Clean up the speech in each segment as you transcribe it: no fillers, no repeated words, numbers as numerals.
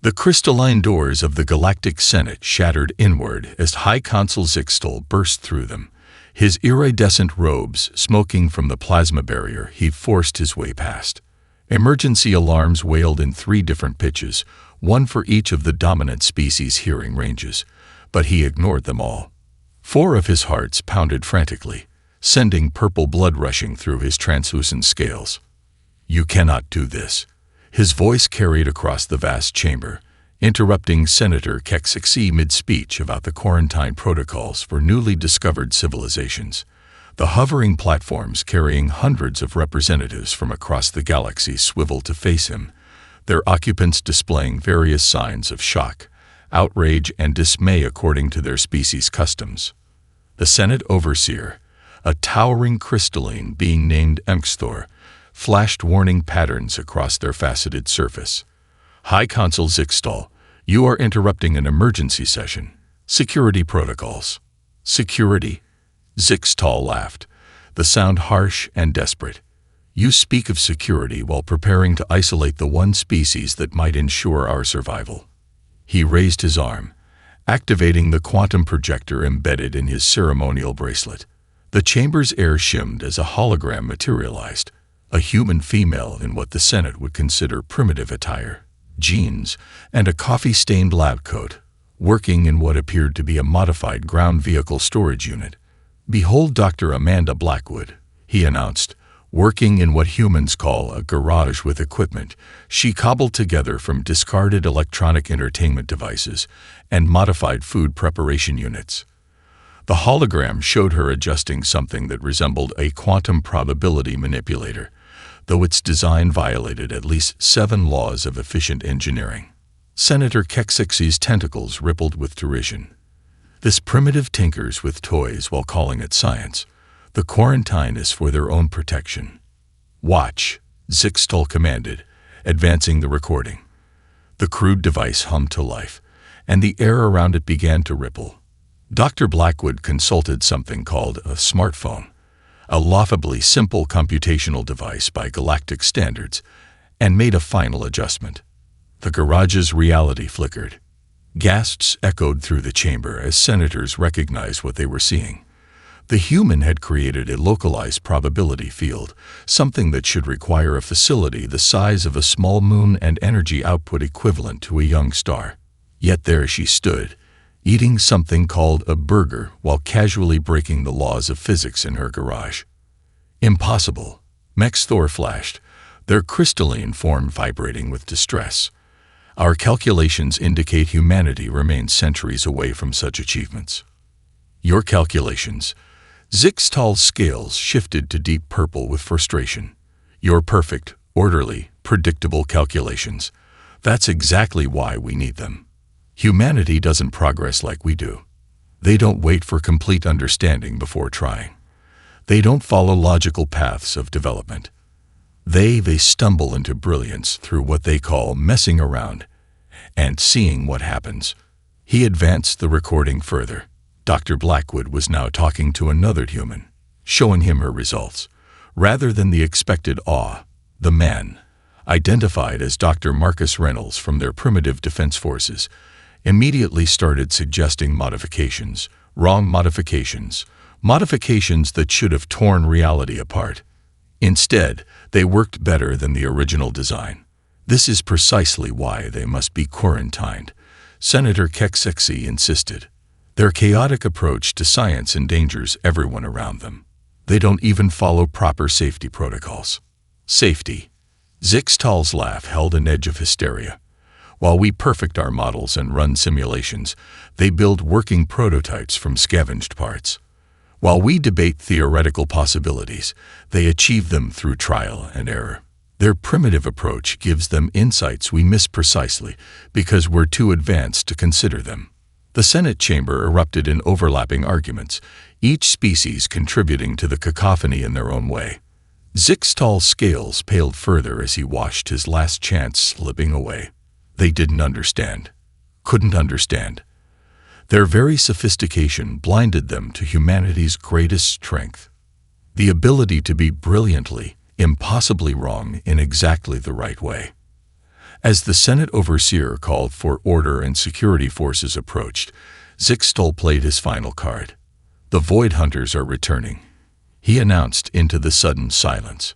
The crystalline doors of the Galactic Senate shattered inward as High Consul Zixtal burst through them. His iridescent robes smoking from the plasma barrier he forced his way past. Emergency alarms wailed in 3 different pitches, one for each of the dominant species' hearing ranges, but he ignored them all. 4 of his hearts pounded frantically, sending purple blood rushing through his translucent scales. "You cannot do this." His voice carried across the vast chamber, interrupting Senator Kexixi mid-speech about the quarantine protocols for newly discovered civilizations. The hovering platforms carrying hundreds of representatives from across the galaxy swiveled to face him, their occupants displaying various signs of shock, outrage, and dismay according to their species' customs. The Senate Overseer, a towering crystalline being named Emxthor, flashed warning patterns across their faceted surface. "High Consul Zixtal, you are interrupting an emergency session. Security protocols." "Security?" Zixtal laughed, the sound harsh and desperate. "You speak of security while preparing to isolate the one species that might ensure our survival." He raised his arm, activating the quantum projector embedded in his ceremonial bracelet. The chamber's air shimmed as a hologram materialized, a human female in what the Senate would consider primitive attire, jeans, and a coffee-stained lab coat, working in what appeared to be a modified ground vehicle storage unit. "Behold Dr. Amanda Blackwood," he announced, working in what humans call a garage with equipment she cobbled together from discarded electronic entertainment devices and modified food preparation units. The hologram showed her adjusting something that resembled a quantum probability manipulator, though its design violated at least 7 laws of efficient engineering. Senator Kexixi's tentacles rippled with derision. "This primitive tinkers with toys while calling it science. The quarantine is for their own protection." "Watch," Zixtal commanded, advancing the recording. The crude device hummed to life, and the air around it began to ripple. Dr. Blackwood consulted something called a smartphone, a laughably simple computational device by galactic standards, and made a final adjustment. The garage's reality flickered. Gasps echoed through the chamber as senators recognized what they were seeing. The human had created a localized probability field, something that should require a facility the size of a small moon and energy output equivalent to a young star. Yet there she stood, eating something called a burger while casually breaking the laws of physics in her garage. "Impossible," Mexthor flashed, their crystalline form vibrating with distress. "Our calculations indicate humanity remains centuries away from such achievements." "Your calculations?" Zixtal's scales shifted to deep purple with frustration. "Your perfect, orderly, predictable calculations. That's exactly why we need them. Humanity doesn't progress like we do. They don't wait for complete understanding before trying. They don't follow logical paths of development. They stumble into brilliance through what they call messing around and seeing what happens." He advanced the recording further. Dr. Blackwood was now talking to another human, showing him her results. Rather than the expected awe, the man, identified as Dr. Marcus Reynolds from their primitive defense forces, immediately started suggesting modifications, wrong modifications, modifications that should have torn reality apart. Instead, they worked better than the original design. "This is precisely why they must be quarantined," Senator Kexixi insisted. "Their chaotic approach to science endangers everyone around them. They don't even follow proper safety protocols." "Safety?" Zixtal's laugh held an edge of hysteria. "While we perfect our models and run simulations, they build working prototypes from scavenged parts. While we debate theoretical possibilities, they achieve them through trial and error. Their primitive approach gives them insights we miss precisely because we're too advanced to consider them." The Senate chamber erupted in overlapping arguments, each species contributing to the cacophony in their own way. Zixtal's scales paled further as he watched his last chance slipping away. They didn't understand. Couldn't understand. Their very sophistication blinded them to humanity's greatest strength. The ability to be brilliantly, impossibly wrong in exactly the right way. As the Senate overseer called for order and security forces approached, Zixtal played his final card. "The Void Hunters are returning," he announced into the sudden silence.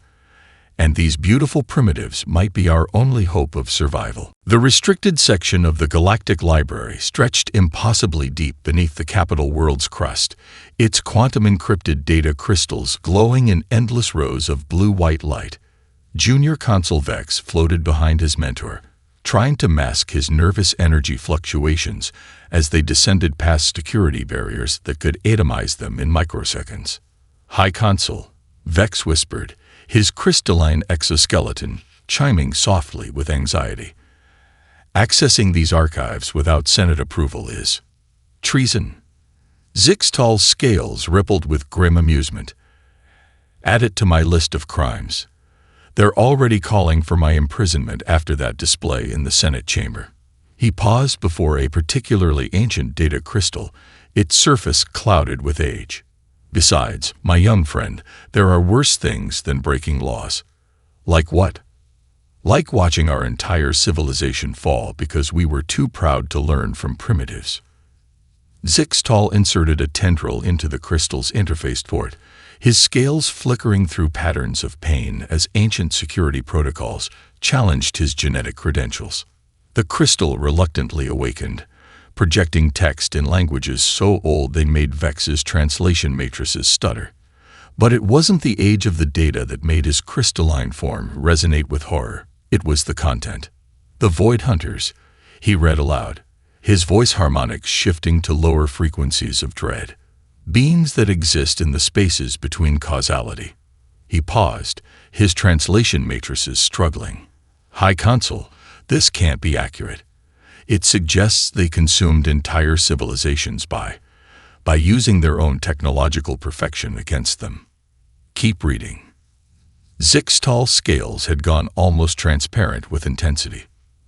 "And these beautiful primitives might be our only hope of survival." The restricted section of the Galactic Library stretched impossibly deep beneath the capital world's crust, its quantum-encrypted data crystals glowing in endless rows of blue-white light. Junior Consul Vex floated behind his mentor, trying to mask his nervous energy fluctuations as they descended past security barriers that could atomize them in microseconds. "High Consul," Vex whispered, his crystalline exoskeleton chiming softly with anxiety. "Accessing these archives without Senate approval is treason." Zixtal's scales rippled with grim amusement. "Add it to my list of crimes. They're already calling for my imprisonment after that display in the Senate chamber." He paused before a particularly ancient data crystal, its surface clouded with age. "Besides, my young friend, there are worse things than breaking laws." "Like what?" "Like watching our entire civilization fall because we were too proud to learn from primitives." Zixtal inserted a tendril into the crystal's interface port, his scales flickering through patterns of pain as ancient security protocols challenged his genetic credentials. The crystal reluctantly awakened, projecting text in languages so old they made Vex's translation matrices stutter. But it wasn't the age of the data that made his crystalline form resonate with horror. It was the content. "The Void Hunters," he read aloud, his voice harmonics shifting to lower frequencies of dread. "Beings that exist in the spaces between causality." He paused, his translation matrices struggling. "High Consul, this can't be accurate. It suggests they consumed entire civilizations by using their own technological perfection against them." "Keep reading." Zixtal's scales had gone almost transparent with intensity.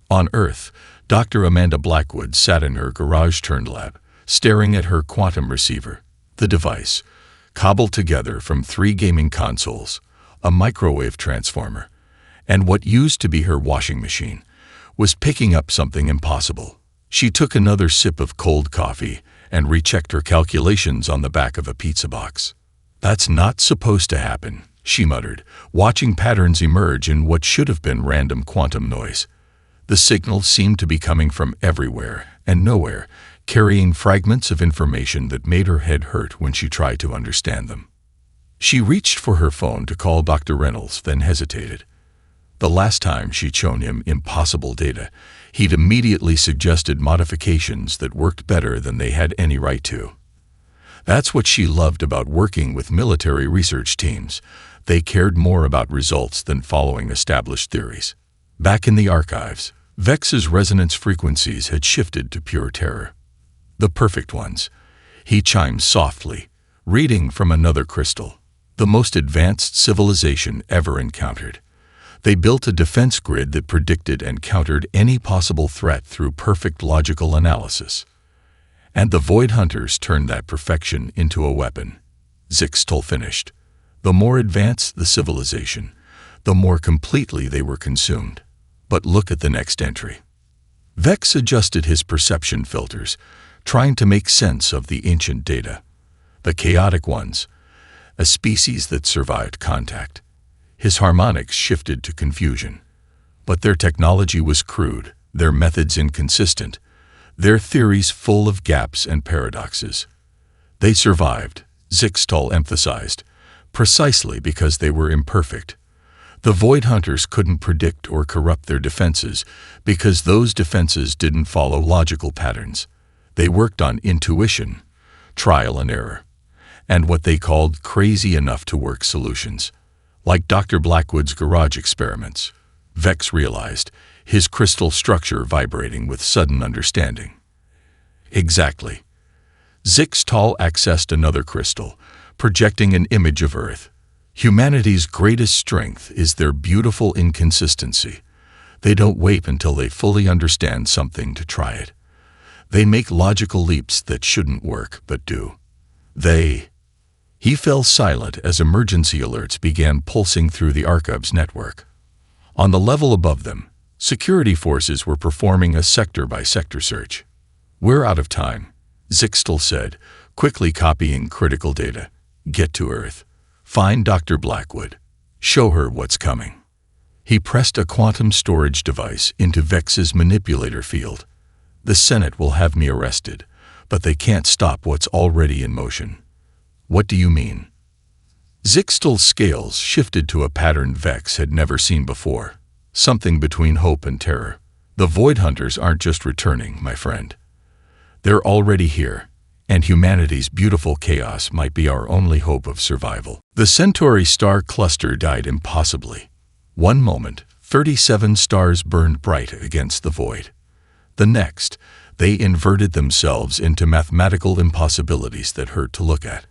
On Earth, Dr. Amanda Blackwood sat in her garage-turned lab, staring at her quantum receiver. The device, cobbled together from 3 gaming consoles, a microwave transformer, and what used to be her washing machine, was picking up something impossible. She took another sip of cold coffee and rechecked her calculations on the back of a pizza box. "That's not supposed to happen," she muttered, watching patterns emerge in what should have been random quantum noise. The signals seemed to be coming from everywhere and nowhere, carrying fragments of information that made her head hurt when she tried to understand them. She reached for her phone to call Dr. Reynolds, then hesitated. The last time she'd shown him impossible data, he'd immediately suggested modifications that worked better than they had any right to. That's what she loved about working with military research teams. They cared more about results than following established theories. Back in the archives, Vex's resonance frequencies had shifted to pure terror. "The perfect ones," he chimed softly, reading from another crystal. "The most advanced civilization ever encountered. They built a defense grid that predicted and countered any possible threat through perfect logical analysis. And the Void Hunters turned that perfection into a weapon." Zixtal finished. "The more advanced the civilization, the more completely they were consumed. But look at the next entry." Vex adjusted his perception filters, trying to make sense of the ancient data. "The chaotic ones, a species that survived contact." His harmonics shifted to confusion. But their technology was crude, their methods inconsistent, their theories full of gaps and paradoxes. "They survived," Zixtal emphasized, "precisely because they were imperfect. The Void Hunters couldn't predict or corrupt their defenses because those defenses didn't follow logical patterns. They worked on intuition, trial and error, and what they called crazy enough to work solutions. Like Dr. Blackwood's garage experiments." Vex realized, his crystal structure vibrating with sudden understanding. "Exactly." Zixtal accessed another crystal, projecting an image of Earth. "Humanity's greatest strength is their beautiful inconsistency. They don't wait until they fully understand something to try it. They make logical leaps that shouldn't work, but do. He fell silent as emergency alerts began pulsing through the archives network. On the level above them, Security forces were performing a sector-by-sector search. "We're out of time," Zixtel said, quickly copying critical data. "Get to Earth. Find Dr. Blackwood. Show her what's coming." He pressed a quantum storage device into Vex's manipulator field. "The Senate will have me arrested, but they can't stop what's already in motion." "What do you mean?" Zixtel's scales shifted to a pattern Vex had never seen before, something between hope and terror. "The Void Hunters aren't just returning, my friend. They're already here, and humanity's beautiful chaos might be our only hope of survival." The Centauri star cluster died impossibly. One moment, 37 stars burned bright against the void. The next, they inverted themselves into mathematical impossibilities that hurt to look at.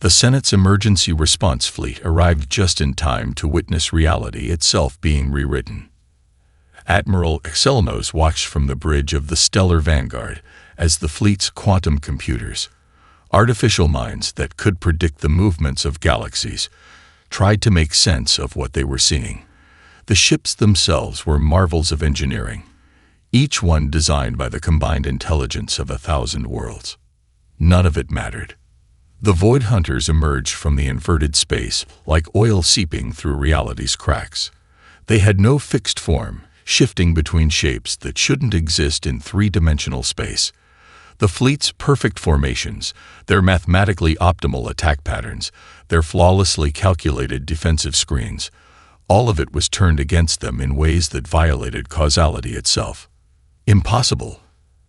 The Senate's emergency response fleet arrived just in time to witness reality itself being rewritten. Admiral Excelnos watched from the bridge of the Stellar Vanguard as the fleet's quantum computers, artificial minds that could predict the movements of galaxies, tried to make sense of what they were seeing. The ships themselves were marvels of engineering, each one designed by the combined intelligence of 1,000 worlds. None of it mattered. The Void Hunters emerged from the inverted space like oil seeping through reality's cracks. They had no fixed form, shifting between shapes that shouldn't exist in three-dimensional space. The fleet's perfect formations, their mathematically optimal attack patterns, their flawlessly calculated defensive screens, all of it was turned against them in ways that violated causality itself. "Impossible,"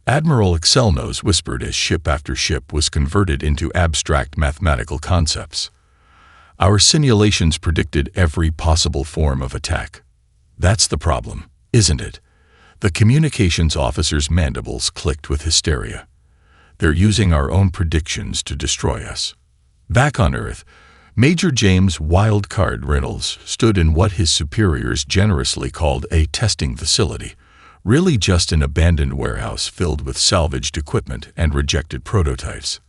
Admiral Excelnos whispered as ship after ship was converted into abstract mathematical concepts. "Our simulations predicted every possible form of attack." "That's the problem, isn't it?" The communications officer's mandibles clicked with hysteria. "They're using our own predictions to destroy us." Back on Earth, Major James Wildcard Reynolds stood in what his superiors generously called a testing facility, really just an abandoned warehouse filled with salvaged equipment and rejected prototypes.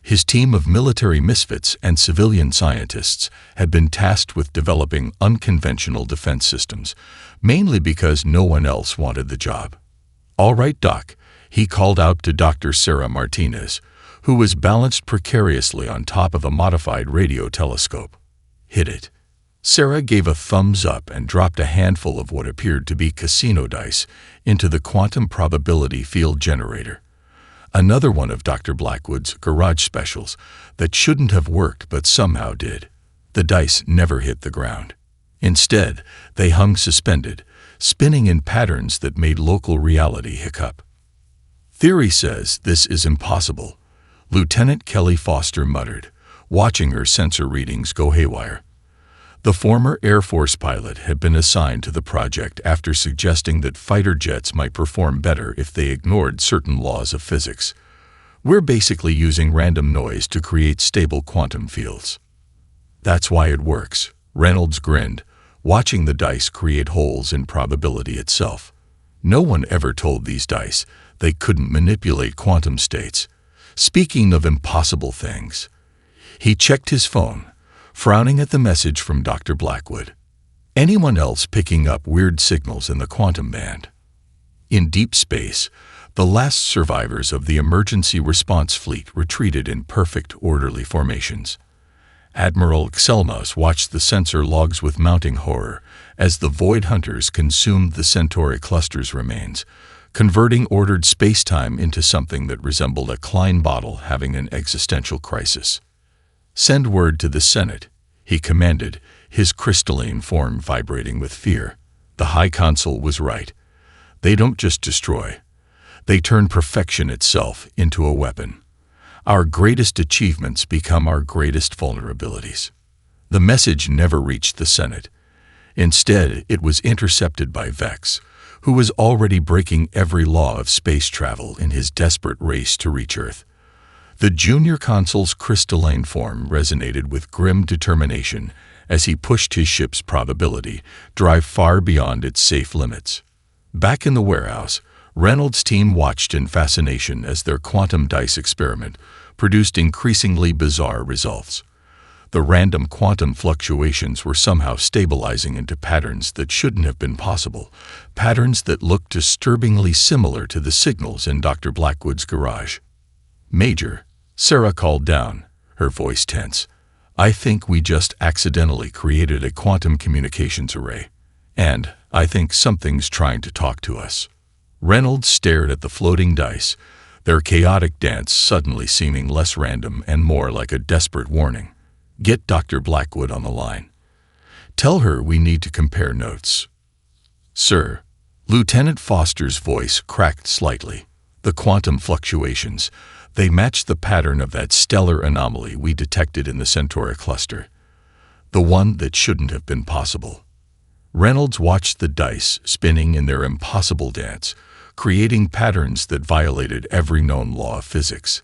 His team of military misfits and civilian scientists had been tasked with developing unconventional defense systems, mainly because no one else wanted the job. "All right, Doc," he called out to Dr. Sarah Martinez, who was balanced precariously on top of a modified radio telescope. "Hit it." Sarah gave a thumbs up and dropped a handful of what appeared to be casino dice into the quantum probability field generator. Another one of Dr. Blackwood's garage specials that shouldn't have worked but somehow did. The dice never hit the ground. Instead, they hung suspended, spinning in patterns that made local reality hiccup. "Theory says this is impossible," Lieutenant Kelly Foster muttered, watching her sensor readings go haywire. The former Air Force pilot had been assigned to the project after suggesting that fighter jets might perform better if they ignored certain laws of physics. "We're basically using random noise to create stable quantum fields." "That's why it works," Reynolds grinned, watching the dice create holes in probability itself. "No one ever told these dice they couldn't manipulate quantum states. Speaking of impossible things." He checked his phone, frowning at the message from Dr. Blackwood. Anyone else picking up weird signals in the quantum band? In deep space, the last survivors of the emergency response fleet retreated in perfect, orderly formations. Admiral Excelnos watched the sensor logs with mounting horror as the Void Hunters consumed the Centauri cluster's remains, converting ordered space-time into something that resembled a Klein bottle having an existential crisis. "Send word to the Senate," he commanded, his crystalline form vibrating with fear. The High Consul was right. They don't just destroy. They turn perfection itself into a weapon. Our greatest achievements become our greatest vulnerabilities. The message never reached the Senate. Instead, it was intercepted by Vex, who was already breaking every law of space travel in his desperate race to reach Earth. The junior consul's crystalline form resonated with grim determination as he pushed his ship's probability drive far beyond its safe limits. Back in the warehouse, Reynolds' team watched in fascination as their quantum dice experiment produced increasingly bizarre results. The random quantum fluctuations were somehow stabilizing into patterns that shouldn't have been possible, patterns that looked disturbingly similar to the signals in Dr. Blackwood's garage. "Major," Sarah called down, her voice tense, "I think we just accidentally created a quantum communications array. And I think something's trying to talk to us." Reynolds stared at the floating dice, their chaotic dance suddenly seeming less random and more like a desperate warning. "Get Dr. Blackwood on the line. Tell her we need to compare notes." "Sir." Lieutenant Foster's voice cracked slightly. "The quantum fluctuations, they match the pattern of that stellar anomaly we detected in the Centauri cluster. The one that shouldn't have been possible." Reynolds watched the dice spinning in their impossible dance, creating patterns that violated every known law of physics.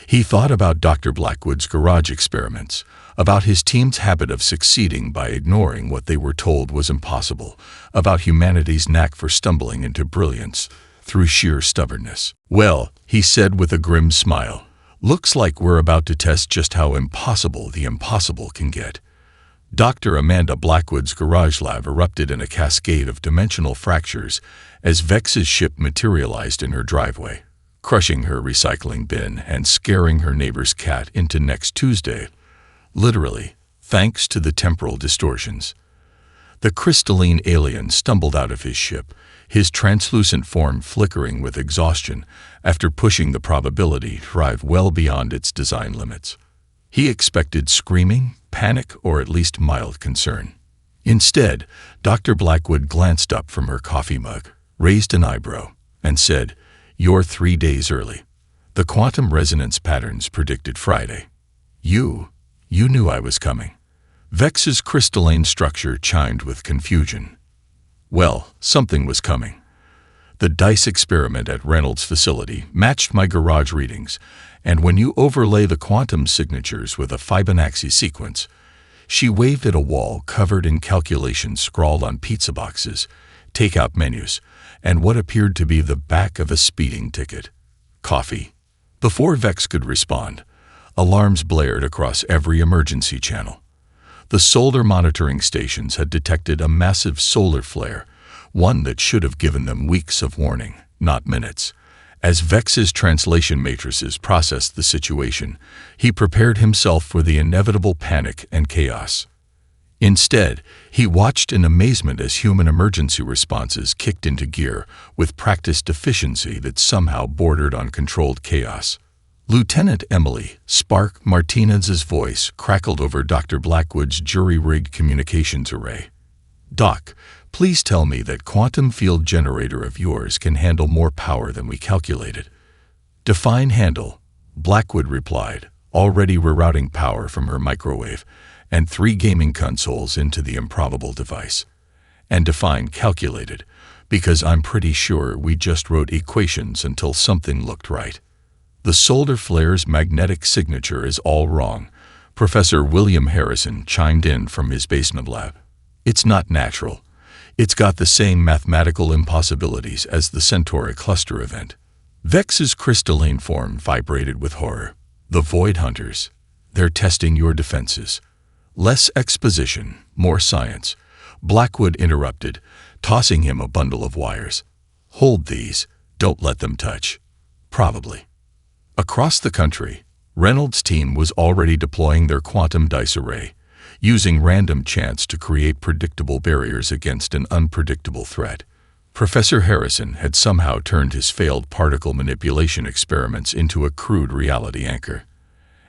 He thought about Dr. Blackwood's garage experiments, about his team's habit of succeeding by ignoring what they were told was impossible, about humanity's knack for stumbling into brilliance through sheer stubbornness. "Well," he said with a grim smile, "looks like we're about to test just how impossible the impossible can get." Dr. Amanda Blackwood's garage lab erupted in a cascade of dimensional fractures as Vex's ship materialized in her driveway, crushing her recycling bin and scaring her neighbor's cat into next Tuesday, literally, thanks to the temporal distortions. The crystalline alien stumbled out of his ship, his translucent form flickering with exhaustion after pushing the probability drive well beyond its design limits. He expected screaming, panic, or at least mild concern. Instead, Dr. Blackwood glanced up from her coffee mug, raised an eyebrow, and said, "You're 3 days early. The quantum resonance patterns predicted Friday. You knew I was coming." Vex's crystalline structure chimed with confusion. "Well, something was coming. The dice experiment at Reynolds' facility matched my garage readings, and when you overlay the quantum signatures with a Fibonacci sequence," she waved at a wall covered in calculations scrawled on pizza boxes, takeout menus, and what appeared to be the back of a speeding ticket. "Coffee." Before Vex could respond, alarms blared across every emergency channel. The solar monitoring stations had detected a massive solar flare, one that should have given them weeks of warning, not minutes. As Vex's translation matrices processed the situation, he prepared himself for the inevitable panic and chaos. Instead, he watched in amazement as human emergency responses kicked into gear with practiced efficiency that somehow bordered on controlled chaos. Lieutenant Emily "Spark" Martinez's voice crackled over Dr. Blackwood's jury-rigged communications array. "Doc, please tell me that quantum field generator of yours can handle more power than we calculated." "Define handle," Blackwood replied, already rerouting power from her microwave and 3 gaming consoles into the improbable device. "And define calculated, because I'm pretty sure we just wrote equations until something looked right. The solar flare's magnetic signature is all wrong," Professor William Harrison chimed in from his basement lab. "It's not natural. It's got the same mathematical impossibilities as the Centauri cluster event." Vex's crystalline form vibrated with horror. "The Void Hunters. They're testing your defenses." "Less exposition, more science," Blackwood interrupted, tossing him a bundle of wires. "Hold these. Don't let them touch." "Probably." Across the country, Reynolds' team was already deploying their quantum dice array, using random chance to create predictable barriers against an unpredictable threat. Professor Harrison had somehow turned his failed particle manipulation experiments into a crude reality anchor.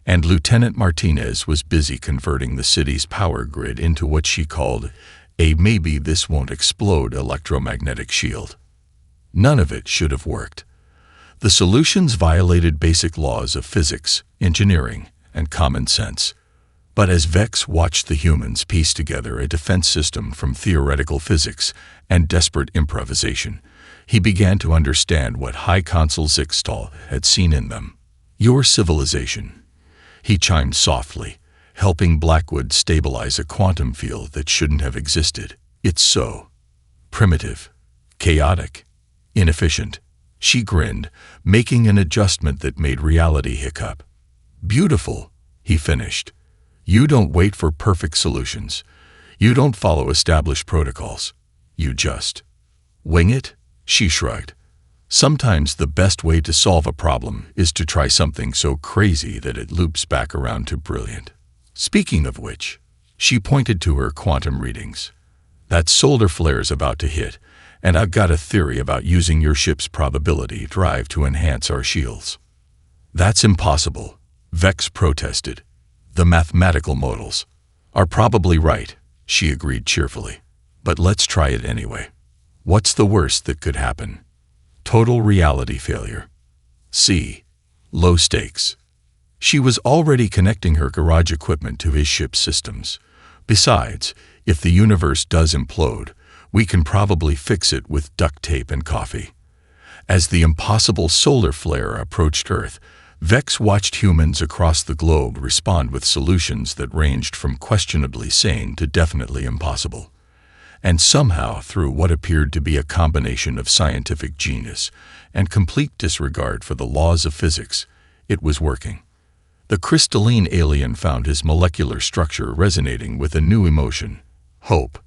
And Lieutenant Martinez was busy converting the city's power grid into what she called a maybe-this-won't-explode electromagnetic shield. None of it should have worked. The solutions violated basic laws of physics, engineering, and common sense. But as Vex watched the humans piece together a defense system from theoretical physics and desperate improvisation, he began to understand what High Consul Zixtal had seen in them. "Your civilization," he chimed softly, helping Blackwood stabilize a quantum field that shouldn't have existed. "It's so primitive, chaotic, inefficient." She grinned, making an adjustment that made reality hiccup. "Beautiful," he finished. You don't wait for perfect solutions. You don't follow established protocols. You just wing it, she shrugged. Sometimes the best way to solve a problem is to try something so crazy that it loops back around to brilliant. Speaking of which, she pointed to her quantum readings. That solar flare's about to hit, and I've got a theory about using your ship's probability drive to enhance our shields. That's impossible, Vex protested. The mathematical models are probably right, she agreed cheerfully. But let's try it anyway. What's the worst that could happen? Total reality failure. C. Low stakes. She was already connecting her garage equipment to his ship's systems. Besides, if the universe does implode, we can probably fix it with duct tape and coffee. As the impossible solar flare approached Earth, Vex watched humans across the globe respond with solutions that ranged from questionably sane to definitely impossible. And somehow, through what appeared to be a combination of scientific genius and complete disregard for the laws of physics, it was working. The crystalline alien found his molecular structure resonating with a new emotion: hope.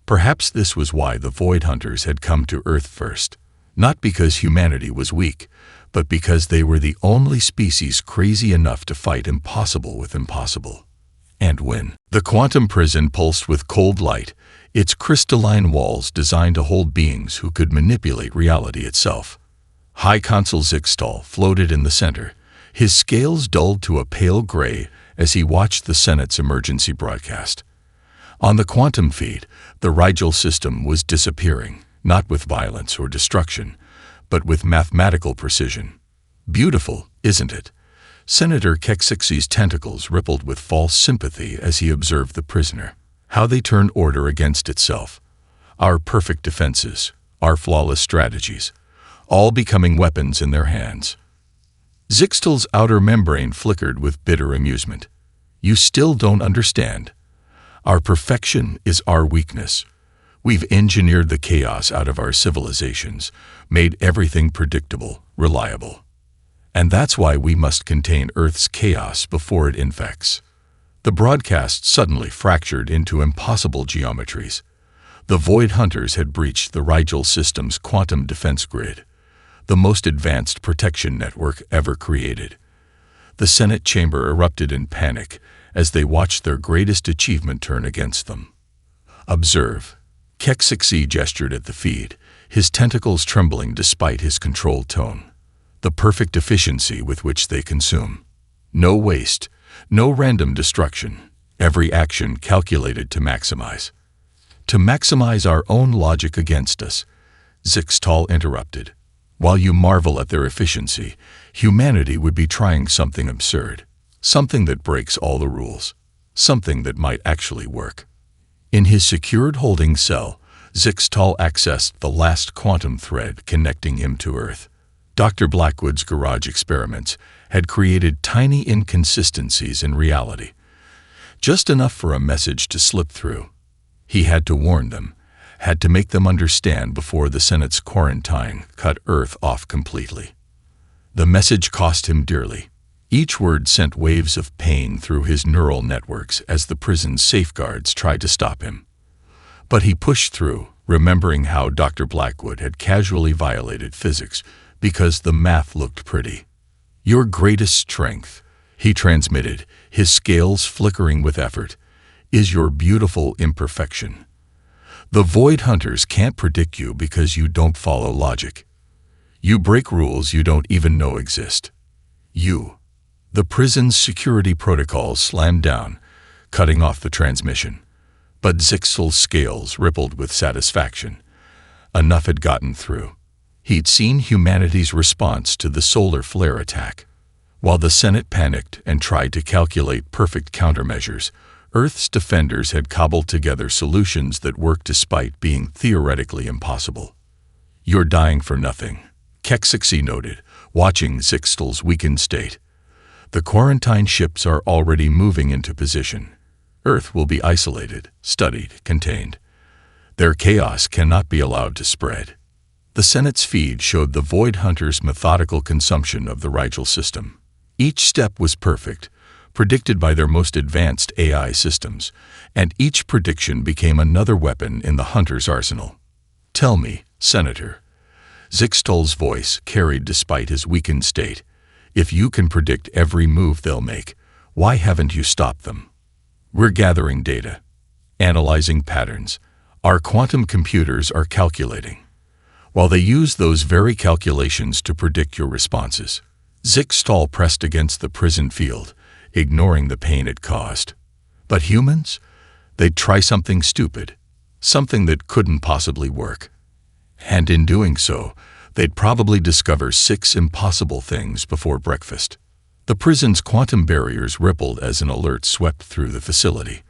Perhaps this was why the Void Hunters had come to Earth first. Not because humanity was weak, but because they were the only species crazy enough to fight impossible with impossible. And when the quantum prison pulsed with cold light, its crystalline walls designed to hold beings who could manipulate reality itself. High Consul Zixtal floated in the center, his scales dulled to a pale gray as he watched the Senate's emergency broadcast. On the quantum feed, the Rigel system was disappearing, not with violence or destruction, but with mathematical precision. Beautiful, isn't it? Senator Kexixi's tentacles rippled with false sympathy as he observed the prisoner. How they turned order against itself. Our perfect defenses, our flawless strategies, all becoming weapons in their hands. Zixtal's outer membrane flickered with bitter amusement. You still don't understand. Our perfection is our weakness. We've engineered the chaos out of our civilizations, made everything predictable, reliable. And that's why we must contain Earth's chaos before it infects. The broadcast suddenly fractured into impossible geometries. The Void Hunters had breached the Rigel system's quantum defense grid, the most advanced protection network ever created. The Senate chamber erupted in panic as they watched their greatest achievement turn against them. Observe. Kexixi gestured at the feed, his tentacles trembling despite his controlled tone. The perfect efficiency with which they consume. No waste. No random destruction, every action calculated to maximize. To maximize our own logic against us, Zixtal interrupted. While you marvel at their efficiency, humanity would be trying something absurd, something that breaks all the rules, something that might actually work. In his secured holding cell, Zixtal accessed the last quantum thread connecting him to Earth. Dr. Blackwood's garage experiments had created tiny inconsistencies in reality, just enough for a message to slip through. He had to warn them, had to make them understand before the Senate's quarantine cut Earth off completely. The message cost him dearly. Each word sent waves of pain through his neural networks as the prison's safeguards tried to stop him. But he pushed through, remembering how Dr. Blackwood had casually violated physics because the math looked pretty. Your greatest strength, he transmitted, his scales flickering with effort, is your beautiful imperfection. The Void Hunters can't predict you because you don't follow logic. You break rules you don't even know exist. The prison's security protocols slammed down, cutting off the transmission. But Zixtal's scales rippled with satisfaction. Enough had gotten through. He'd seen humanity's response to the solar flare attack. While the Senate panicked and tried to calculate perfect countermeasures, Earth's defenders had cobbled together solutions that worked despite being theoretically impossible. You're dying for nothing, Kexixi noted, watching Zixtal's weakened state. The quarantine ships are already moving into position. Earth will be isolated, studied, contained. Their chaos cannot be allowed to spread. The Senate's feed showed the Void Hunters' methodical consumption of the Rigel system. Each step was perfect, predicted by their most advanced AI systems, and each prediction became another weapon in the hunter's arsenal. "Tell me, Senator," Zixtol's voice carried despite his weakened state, "if you can predict every move they'll make, why haven't you stopped them?" "We're gathering data, analyzing patterns. Our quantum computers are calculating. While they use those very calculations to predict your responses." Zixtol pressed against the prison field, ignoring the pain it caused. "But humans? They'd try something stupid, something that couldn't possibly work. And in doing so, they'd probably discover 6 impossible things before breakfast." The prison's quantum barriers rippled as an alert swept through the facility.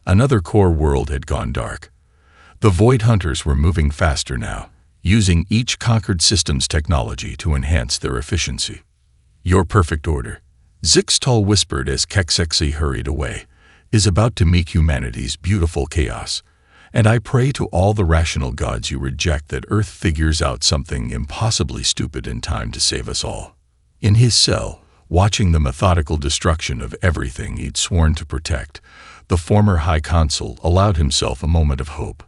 Another core world had gone dark. The Void Hunters were moving faster now, using each conquered system's technology to enhance their efficiency. "Your perfect order," Zixtol whispered as Kexexi hurried away, "is about to meet humanity's beautiful chaos. And I pray to all the rational gods you reject that Earth figures out something impossibly stupid in time to save us all." In his cell, watching the methodical destruction of everything he'd sworn to protect, the former High Consul allowed himself a moment of hope.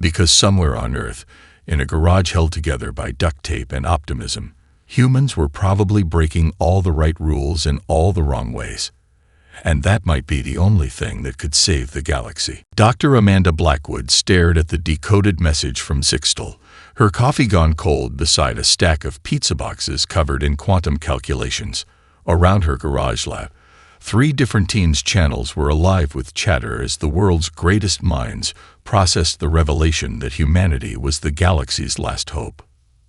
Because somewhere on Earth, in a garage held together by duct tape and optimism, humans were probably breaking all the right rules in all the wrong ways. And that might be the only thing that could save the galaxy. Dr. Amanda Blackwood stared at the decoded message from Zixtol, her coffee gone cold beside a stack of pizza boxes covered in quantum calculations. Around her garage lab, 3 different teams' channels were alive with chatter as the world's greatest minds processed the revelation that humanity was the galaxy's last hope.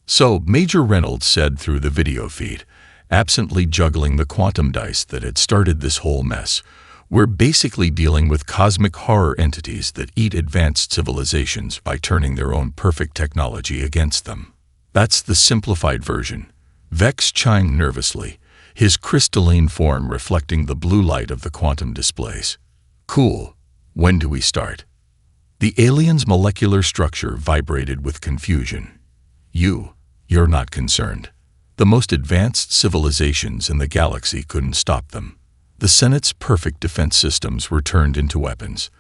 "So," Major Reynolds said through the video feed, absently juggling the quantum dice that had started this whole mess, "we're basically dealing with cosmic horror entities that eat advanced civilizations by turning their own perfect technology against them." "That's the simplified version," Vex chimed nervously, his crystalline form reflecting the blue light of the quantum displays. "Cool. When do we start?" The alien's molecular structure vibrated with confusion. You're not concerned. The most advanced civilizations in the galaxy couldn't stop them. The Senate's perfect defense systems were turned into weapons.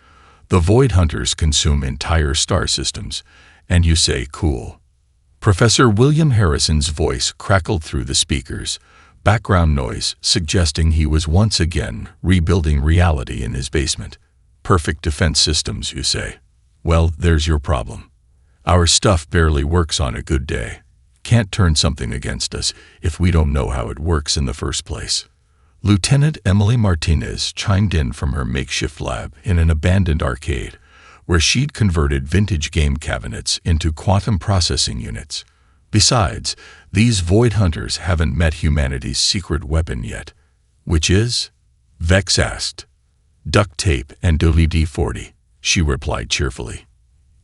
The Void Hunters consume entire star systems, and you say cool. Professor William Harrison's voice crackled through the speakers, background noise suggesting he was once again rebuilding reality in his basement. "Perfect defense systems, you say? Well, there's your problem. Our stuff barely works on a good day. Can't turn something against us if we don't know how it works in the first place." Lieutenant Emily Martinez chimed in from her makeshift lab in an abandoned arcade, where she'd converted vintage game cabinets into quantum processing units. "Besides, these Void Hunters haven't met humanity's secret weapon yet." "Which is?" Vex asked. "Duct tape and WD-40, she replied cheerfully.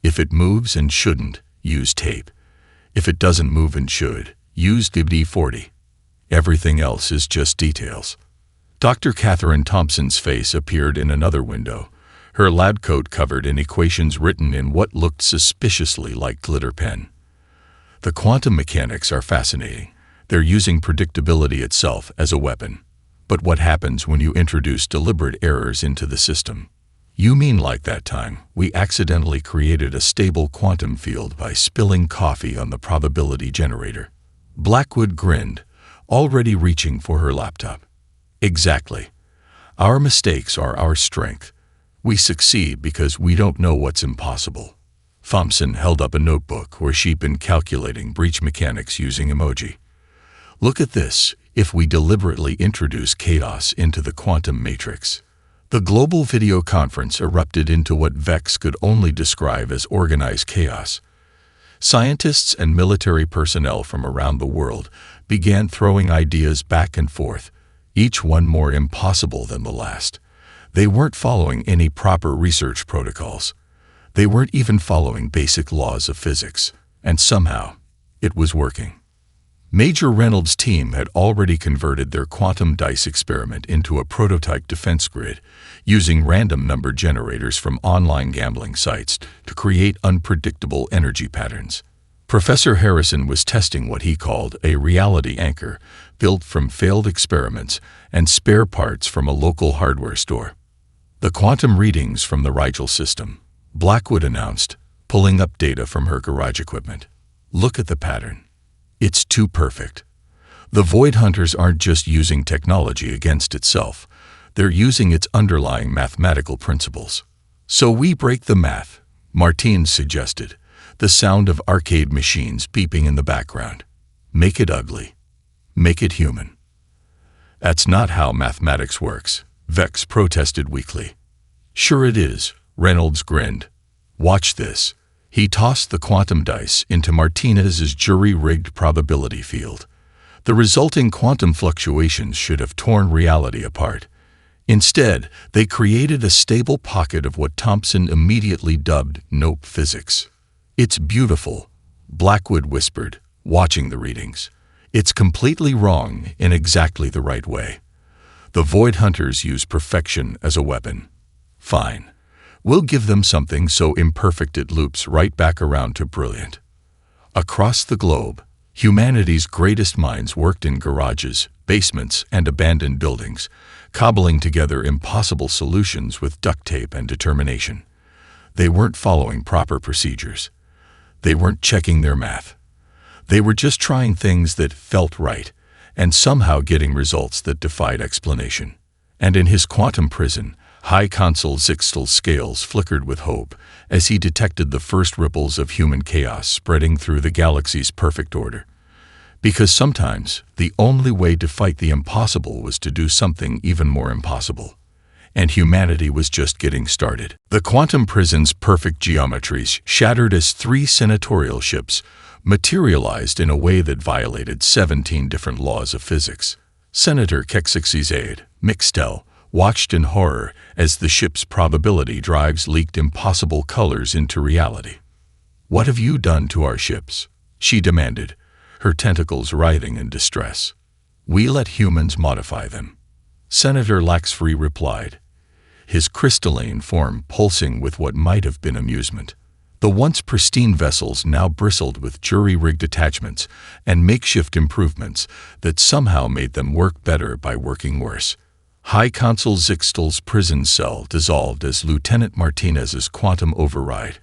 "If it moves and shouldn't, use tape. If it doesn't move and should, use WD-40. Everything else is just details." Dr. Catherine Thompson's face appeared in another window, her lab coat covered in equations written in what looked suspiciously like glitter pen. "The quantum mechanics are fascinating. They're using predictability itself as a weapon. But what happens when you introduce deliberate errors into the system?" "You mean like that time we accidentally created a stable quantum field by spilling coffee on the probability generator?" Blackwood grinned, already reaching for her laptop. "Exactly. Our mistakes are our strength. We succeed because we don't know what's impossible." Thompson held up a notebook where she'd been calculating breach mechanics using emoji. "Look at this. If we deliberately introduce chaos into the quantum matrix." The global video conference erupted into what Vex could only describe as organized chaos. Scientists and military personnel from around the world began throwing ideas back and forth, each one more impossible than the last. They weren't following any proper research protocols. They weren't even following basic laws of physics, and somehow, it was working. Major Reynolds' team had already converted their quantum dice experiment into a prototype defense grid, using random number generators from online gambling sites to create unpredictable energy patterns. Professor Harrison was testing what he called a reality anchor, built from failed experiments and spare parts from a local hardware store. The quantum readings from the Rigel system, Blackwood announced, pulling up data from her garage equipment. Look at the pattern. It's too perfect. The Void Hunters aren't just using technology against itself. They're using its underlying mathematical principles. So we break the math, Martine suggested, the sound of arcade machines beeping in the background. Make it ugly. Make it human. That's not how mathematics works, Vex protested weakly. Sure it is, Reynolds grinned. Watch this. He tossed the quantum dice into Martinez's jury-rigged probability field. The resulting quantum fluctuations should have torn reality apart. Instead, they created a stable pocket of what Thompson immediately dubbed nope physics. It's beautiful, Blackwood whispered, watching the readings. It's completely wrong in exactly the right way. The Void Hunters use perfection as a weapon. Fine. We'll give them something so imperfect it loops right back around to brilliant. Across the globe, humanity's greatest minds worked in garages, basements, and abandoned buildings, cobbling together impossible solutions with duct tape and determination. They weren't following proper procedures. They weren't checking their math. They were just trying things that felt right, and somehow getting results that defied explanation. And in his quantum prison, High Consul Zixtal's scales flickered with hope as he detected the first ripples of human chaos spreading through the galaxy's perfect order. Because sometimes the only way to fight the impossible was to do something even more impossible. And humanity was just getting started. The quantum prison's perfect geometries shattered as 3 senatorial ships materialized in a way that violated 17 different laws of physics. Senator Kexixizade, Mixtel, watched in horror as the ship's probability drives leaked impossible colors into reality. "What have you done to our ships?" she demanded, her tentacles writhing in distress. "We let humans modify them." Senator Laxfree replied, his crystalline form pulsing with what might have been amusement. The once pristine vessels now bristled with jury-rigged attachments and makeshift improvements that somehow made them work better by working worse. High Consul Zixtal's prison cell dissolved as Lieutenant Martinez's quantum override,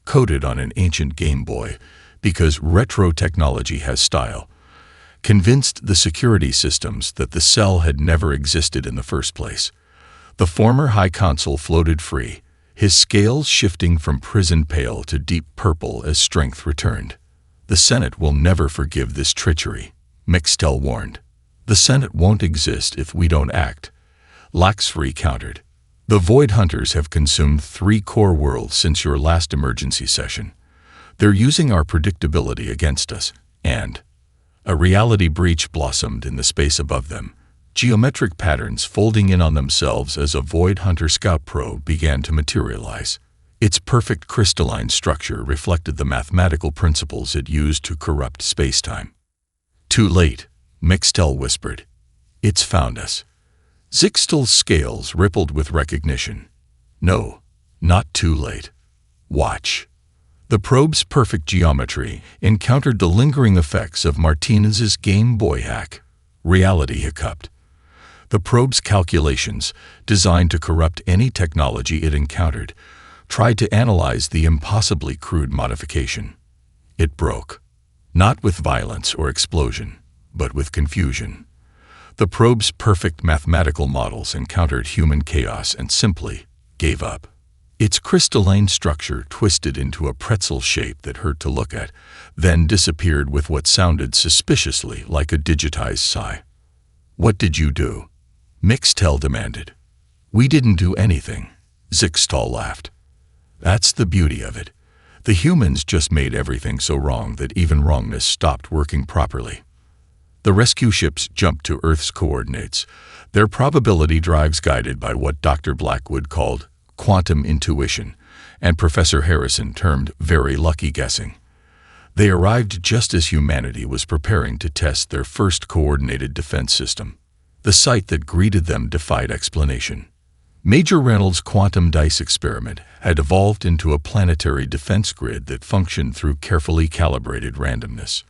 coded on an ancient Game Boy because retro technology has style, convinced the security systems that the cell had never existed in the first place. The former High Consul floated free, his scales shifting from prison pale to deep purple as strength returned. "The Senate will never forgive this treachery," Mixtel warned. "The Senate won't exist if we don't act," Laxfree countered. "The Void Hunters have consumed 3 core worlds since your last emergency session. They're using our predictability against us, and..." A reality breach blossomed in the space above them, geometric patterns folding in on themselves as a Void Hunter scout probe began to materialize. Its perfect crystalline structure reflected the mathematical principles it used to corrupt spacetime. "Too late," Mixtel whispered. "It's found us." Zixtal's scales rippled with recognition. "No, not too late. Watch." The probe's perfect geometry encountered the lingering effects of Martinez's Game Boy hack. Reality hiccuped. The probe's calculations, designed to corrupt any technology it encountered, tried to analyze the impossibly crude modification. It broke. Not with violence or explosion, but with confusion. The probe's perfect mathematical models encountered human chaos and simply gave up. Its crystalline structure twisted into a pretzel shape that hurt to look at, then disappeared with what sounded suspiciously like a digitized sigh. "What did you do?" Mixtel demanded. "We didn't do anything," Zixtal laughed. "That's the beauty of it. The humans just made everything so wrong that even wrongness stopped working properly." The rescue ships jumped to Earth's coordinates, their probability drives guided by what Dr. Blackwood called quantum intuition, and Professor Harrison termed very lucky guessing. They arrived just as humanity was preparing to test their first coordinated defense system. The sight that greeted them defied explanation. Major Reynolds' quantum dice experiment had evolved into a planetary defense grid that functioned through carefully calibrated randomness.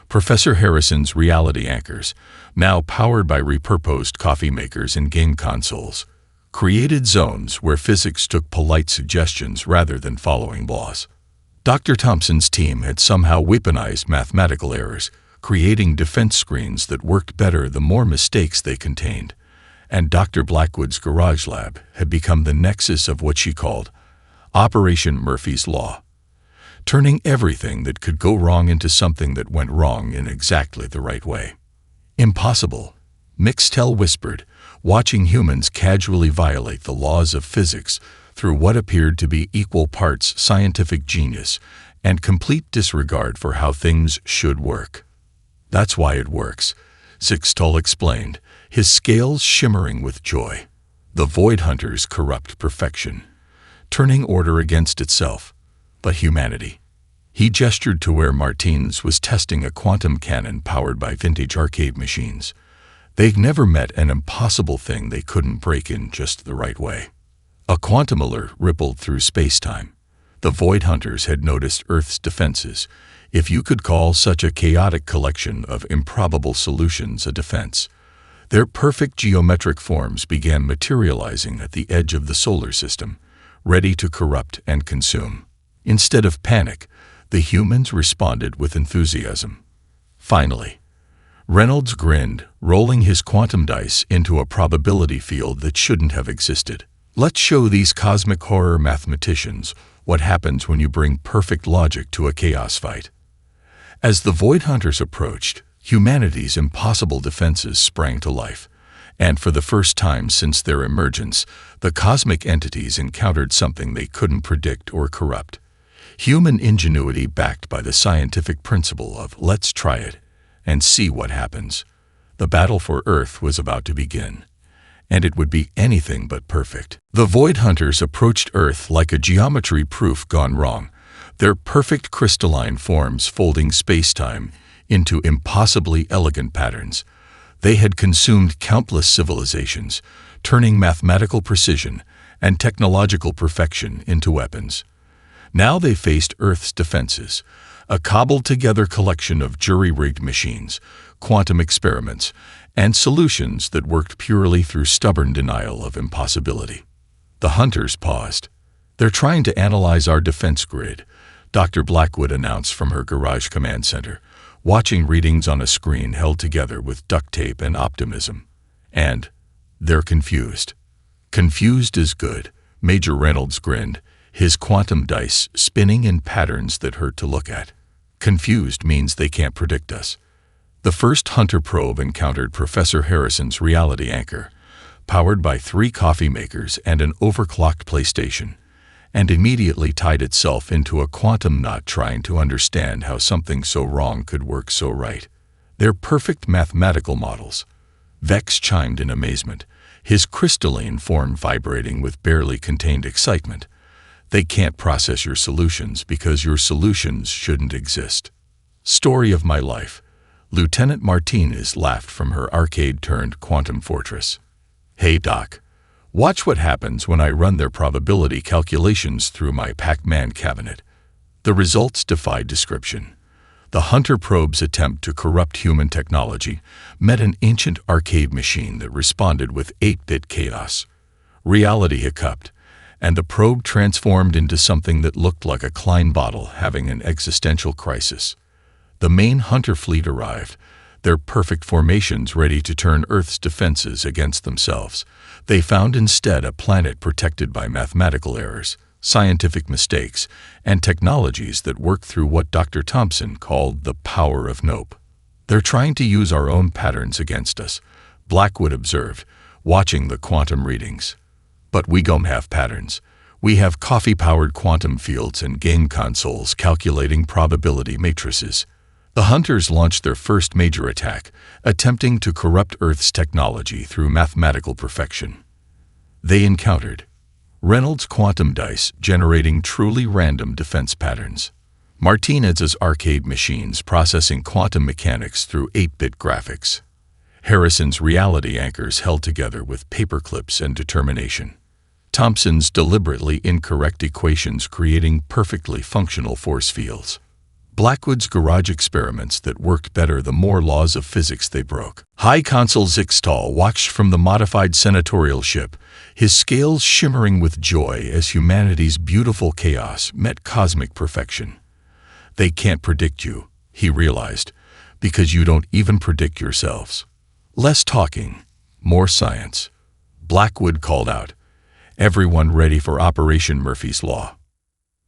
Professor Harrison's reality anchors, now powered by repurposed coffee makers and game consoles, created zones where physics took polite suggestions rather than following laws. Dr. Thompson's team had somehow weaponized mathematical errors, creating defense screens that worked better the more mistakes they contained. And Dr. Blackwood's garage lab had become the nexus of what she called Operation Murphy's Law, turning everything that could go wrong into something that went wrong in exactly the right way. Impossible, Mixtel whispered, watching humans casually violate the laws of physics through what appeared to be equal parts scientific genius and complete disregard for how things should work. That's why it works, Zixtal explained, his scales shimmering with joy. The Void Hunters corrupt perfection, turning order against itself, but humanity. He gestured to where Martins was testing a quantum cannon powered by vintage arcade machines. They'd never met an impossible thing they couldn't break in just the right way. A quantum alert rippled through space-time. The Void Hunters had noticed Earth's defenses, if you could call such a chaotic collection of improbable solutions a defense. Their perfect geometric forms began materializing at the edge of the solar system, ready to corrupt and consume. Instead of panic, the humans responded with enthusiasm. Finally, Reynolds grinned, rolling his quantum dice into a probability field that shouldn't have existed. Let's show these cosmic horror mathematicians what happens when you bring perfect logic to a chaos fight. As the Void Hunters approached, humanity's impossible defenses sprang to life, and for the first time since their emergence, the cosmic entities encountered something they couldn't predict or corrupt. Human ingenuity backed by the scientific principle of let's try it and see what happens. The battle for Earth was about to begin, and it would be anything but perfect. The Void Hunters approached Earth like a geometry proof gone wrong, their perfect crystalline forms folding space-time into impossibly elegant patterns. They had consumed countless civilizations, turning mathematical precision and technological perfection into weapons. Now they faced Earth's defenses, a cobbled-together collection of jury-rigged machines, quantum experiments, and solutions that worked purely through stubborn denial of impossibility. The Hunters paused. They're trying to analyze our defense grid, Dr. Blackwood announced from her garage command center, watching readings on a screen held together with duct tape and optimism. And they're confused. Confused is good, Major Reynolds grinned, his quantum dice spinning in patterns that hurt to look at. Confused means they can't predict us. The first Hunter probe encountered Professor Harrison's reality anchor, powered by 3 coffee makers and an overclocked PlayStation, and immediately tied itself into a quantum knot trying to understand how something so wrong could work so right. They're perfect mathematical models. Vex chimed in amazement, his crystalline form vibrating with barely contained excitement. They can't process your solutions because your solutions shouldn't exist. Story of my life. Lieutenant Martinez laughed from her arcade-turned-quantum fortress. Hey, Doc. Watch what happens when I run their probability calculations through my Pac-Man cabinet. The results defy description. The Hunter probe's attempt to corrupt human technology met an ancient arcade machine that responded with 8-bit chaos. Reality hiccuped, and the probe transformed into something that looked like a Klein bottle having an existential crisis. The main Hunter fleet arrived, their perfect formations ready to turn Earth's defenses against themselves. They found instead a planet protected by mathematical errors, scientific mistakes, and technologies that work through what Dr. Thompson called the power of nope. They're trying to use our own patterns against us, Blackwood observed, watching the quantum readings. But we don't have patterns. We have coffee-powered quantum fields and game consoles calculating probability matrices. The Hunters launched their first major attack, attempting to corrupt Earth's technology through mathematical perfection. They encountered Reynolds' quantum dice generating truly random defense patterns, Martinez's arcade machines processing quantum mechanics through 8-bit graphics, Harrison's reality anchors held together with paperclips and determination. Thomson's deliberately incorrect equations creating perfectly functional force fields. Blackwood's garage experiments that worked better the more laws of physics they broke. HFY Consul Zixtal watched from the modified senatorial ship, his scales shimmering with joy as humanity's beautiful chaos met cosmic perfection. They can't predict you, he realized, because you don't even predict yourselves. Less talking, more science. Blackwood called out, everyone ready for Operation Murphy's Law.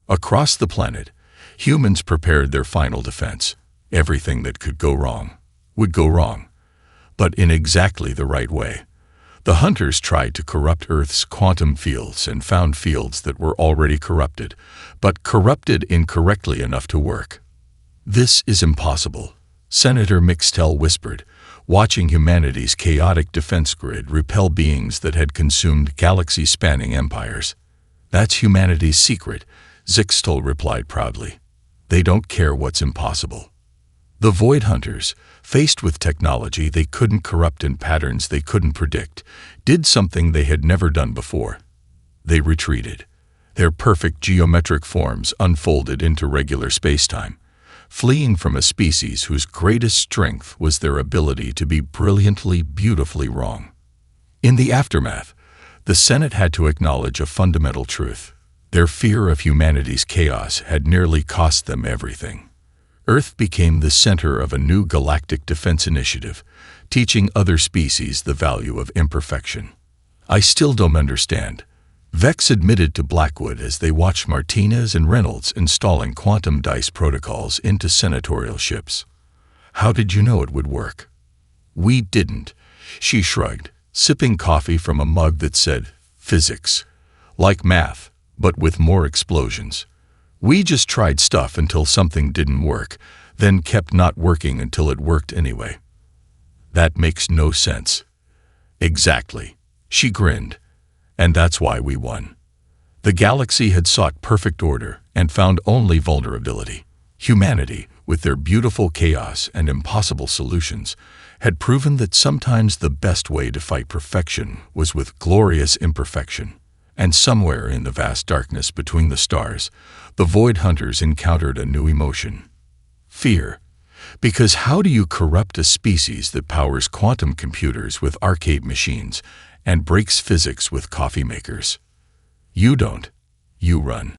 Across the planet, humans prepared their final defense. Everything that could go wrong would go wrong, but in exactly the right way. The hunters tried to corrupt Earth's quantum fields and found fields that were already corrupted, but corrupted incorrectly enough to work. This is impossible, Senator Mixtel whispered, watching humanity's chaotic defense grid repel beings that had consumed galaxy-spanning empires. That's humanity's secret, Zixtal replied proudly. They don't care what's impossible. The Void Hunters, faced with technology they couldn't corrupt and patterns they couldn't predict, did something they had never done before. They retreated. Their perfect geometric forms unfolded into regular spacetime, fleeing from a species whose greatest strength was their ability to be brilliantly, beautifully wrong. In the aftermath, the Senate had to acknowledge a fundamental truth. Their fear of humanity's chaos had nearly cost them everything. Earth became the center of a new galactic defense initiative, teaching other species the value of imperfection. I still don't understand, Vex admitted to Blackwood as they watched Martinez and Reynolds installing quantum dice protocols into senatorial ships. How did you know it would work? We didn't, she shrugged, sipping coffee from a mug that said, physics. Like math, but with more explosions. We just tried stuff until something didn't work, then kept not working until it worked anyway. That makes no sense. Exactly, she grinned. And that's why we won. The galaxy had sought perfect order and found only vulnerability. Humanity, with their beautiful chaos and impossible solutions, had proven that sometimes the best way to fight perfection was with glorious imperfection. And somewhere in the vast darkness between the stars, the Void Hunters encountered a new emotion. Fear. Because how do you corrupt a species that powers quantum computers with arcade machines and breaks physics with coffee makers? You don't. You run.